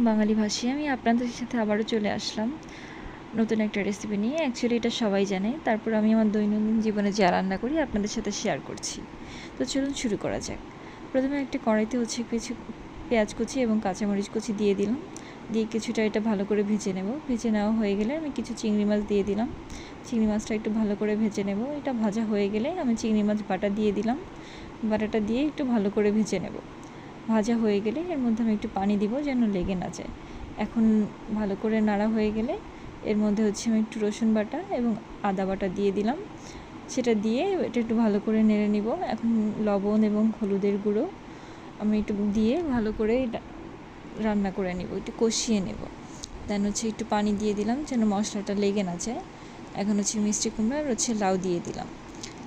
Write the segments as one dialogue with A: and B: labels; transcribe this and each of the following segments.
A: বাঙালি ভাষী আমি আপনাদের সাথে আবারও চলে আসলাম নতুন একটা রেসিপি নিয়ে। অ্যাকচুয়ালি এটা সবাই জানে, তারপর আমি আমার দৈনন্দিন জীবনে যা রান্না করি আপনাদের সাথে শেয়ার করছি। তো চলুন শুরু করা যাক। প্রথমে একটা কড়াইতে কিছু পেঁয়াজ কুচি এবং কাঁচামরিচ কুচি দিয়ে দিলাম, দিয়ে কিছুটা এটা ভালো করে ভেজে নেব। ভেজে নেওয়া হয়ে গেলে আমি কিছু চিংড়ি মাছ দিয়ে দিলাম। চিংড়ি মাছটা একটু ভালো করে ভেজে নেব। এটা ভাজা হয়ে গেলে আমি চিংড়ি মাছ বাটা দিয়ে দিলাম। বাটাটা দিয়ে একটু ভালো করে ভেজে নেব। ভাজা হয়ে গেলে এর মধ্যে আমি একটু পানি দিব যেন লেগে না যায়। এখন ভালো করে নাড়া হয়ে গেলে এর মধ্যে আমি একটু রসুন বাটা এবং আদা বাটা দিয়ে দিলাম। সেটা দিয়ে এটা একটু ভালো করে নেড়ে নিব। এখন লবণ এবং হলুদের গুঁড়ো আমি একটু দিয়ে ভালো করে রান্না করে নিব, একটু কষিয়ে নেব। দেন একটু পানি দিয়ে দিলাম যেন মশলাটা লেগে না যায়। এখন মিষ্টি কুমড়া আর লাউ দিয়ে দিলাম।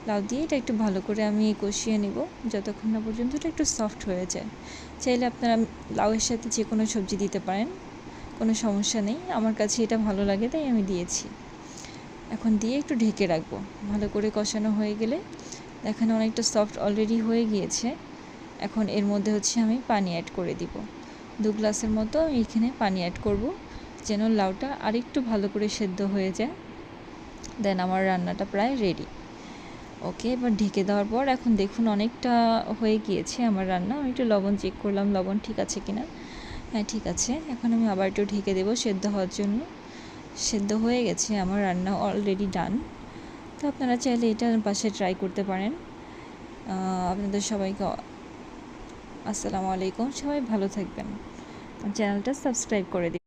A: লাউ দিয়ে এটা একটু ভালো করে আমি কষিয়ে নেব যতক্ষণ না পর্যন্ত এটা একটু সফট হয়ে যায়। চাইলে আপনারা লাউয়ের সাথে যে কোনো সবজি দিতে পারেন, কোনো সমস্যা নেই। আমার কাছে এটা ভালো লাগে তাই আমি দিয়েছি। এখন দিয়ে একটু ঢেকে রাখবো। ভালো করে কষানো হয়ে গেলে দেখেন অনেকটা সফট অলরেডি হয়ে গিয়েছে। এখন এর মধ্যে আমি পানি অ্যাড করে দিব। 2 গ্লাসের মতো আমি এখানে পানি অ্যাড করব যেন লাউটা আরেকটু ভালো করে সেদ্ধ হয়ে যায়। দেন আমার রান্নাটা প্রায় রেডি। ওকে, এবার ঢেকে দেওয়ার পর এখন দেখুন অনেকটা হয়ে গিয়েছে আমার রান্না। আমি একটু লবণ চেক করলাম লবণ ঠিক আছে কিনা। হ্যাঁ ঠিক আছে। এখন আমি আবার একটু ঢেকে দেবো সেদ্ধ হওয়ার জন্য। সেদ্ধ হয়ে গেছে আমার রান্না অলরেডি ডান। তো আপনারা চাইলে এটা বাসায় ট্রাই করতে পারেন। আপনাদের সবাইকে আসসালামু আলাইকুম। সবাই ভালো থাকবেন। চ্যানেলটা সাবস্ক্রাইব করে দিন।